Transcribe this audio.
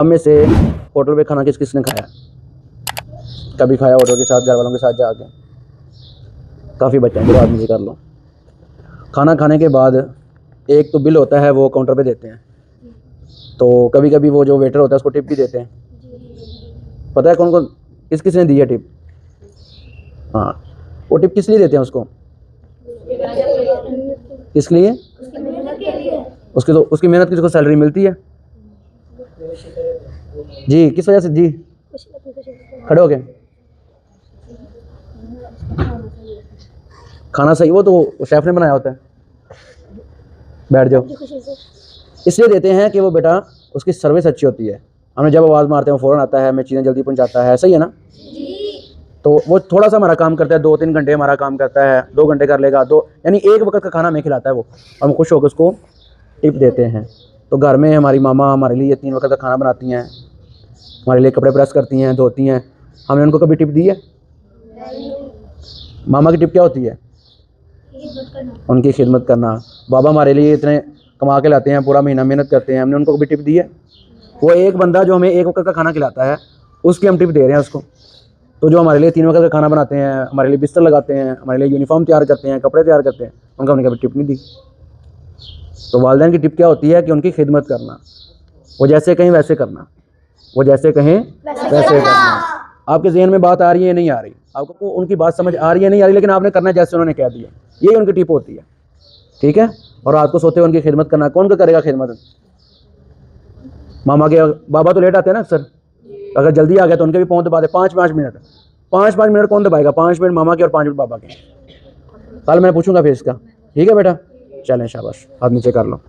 हम में से होटल पे खाना किस किस ने खाया? कभी खाया होटल के साथ, घर वालों के साथ जाके? काफ़ी बच्चे हैं, चलो आदमी से कर लो। खाना खाने के बाद एक तो बिल होता है, वो काउंटर पे देते हैं, तो कभी कभी वो जो वेटर होता है उसको टिप भी देते हैं। पता है कौन कौन किस किस ने दी है टिप? हाँ, वो टिप किस लिए देते हैं उसको? किस लिए? उसकी तो उसकी मेहनत की उसको सैलरी मिलती है जी। किस वजह से जी? खड़े हो गए। खाना सही वो तो शेफ ने बनाया होता है। बैठ जाओ। इसलिए देते हैं कि वो बेटा उसकी सर्विस अच्छी होती है। हमें जब आवाज़ मारते हैं वो फ़ौरन आता है, हमें चीज़ें जल्दी पहुंचाता है, सही है ना? तो वो थोड़ा सा हमारा काम करता है, 2-3 घंटे हमारा काम करता है, 2 घंटे कर लेगा, तो यानी एक वक्त का खाना हमें खिलाता है वो, हम खुश होकर उसको टिप देते हैं। तो घर में हमारी मामा हमारे लिए 3 वक्त का खाना बनाती हैं, हमारे लिए कपड़े प्रेस करती हैं, धोती हैं। हमने उनको कभी टिप दी है? मामा की टिप क्या होती है? उनकी खिदमत करना। बाबा हमारे लिए इतने कमा के लाते हैं, पूरा महीना मेहनत करते हैं, हमने उनको कभी टिप दी है? वो एक बंदा जो हमें एक वक्त का खाना खिलाता है उसकी हम टिप दे रहे हैं उसको। तो जो हमारे लिए 3 वक्त का खाना बनाते हैं, हमारे लिए बिस्तर लगाते हैं, हमारे लिए यूनिफॉर्म तैयार करते हैं, कपड़े तैयार करते हैं, उनका हमने कभी टिप नहीं दी। तो वालिदैन की टिप क्या होती है कि उनकी खिदमत करना, वो जैसे कहें वैसे करना, वो जैसे कहें वैसे करना। आपके ज़हन में बात आ रही है नहीं आ रही? आपको उनकी बात समझ आ रही है नहीं आ रही, लेकिन आपने करना है जैसे उन्होंने कह दिया। यही उनकी टिप होती है, ठीक है? और रात को सोते हुए उनकी खिदमत करना। कौन का करेगा खिदमत? मामा के बाबा तो लेट आते हैं ना अक्सर, अगर जल्दी आ गया तो उनके भी पाँव दबा दे। 5-5 मिनट, 5-5 मिनट कौन दबाएगा? 5 मिनट मामा के और 5 मिनट बाबा के। कल मैं पूछूंगा फिर इसका, ठीक है बेटा? चलें, शाबाश, हाथ नीचे कर लो।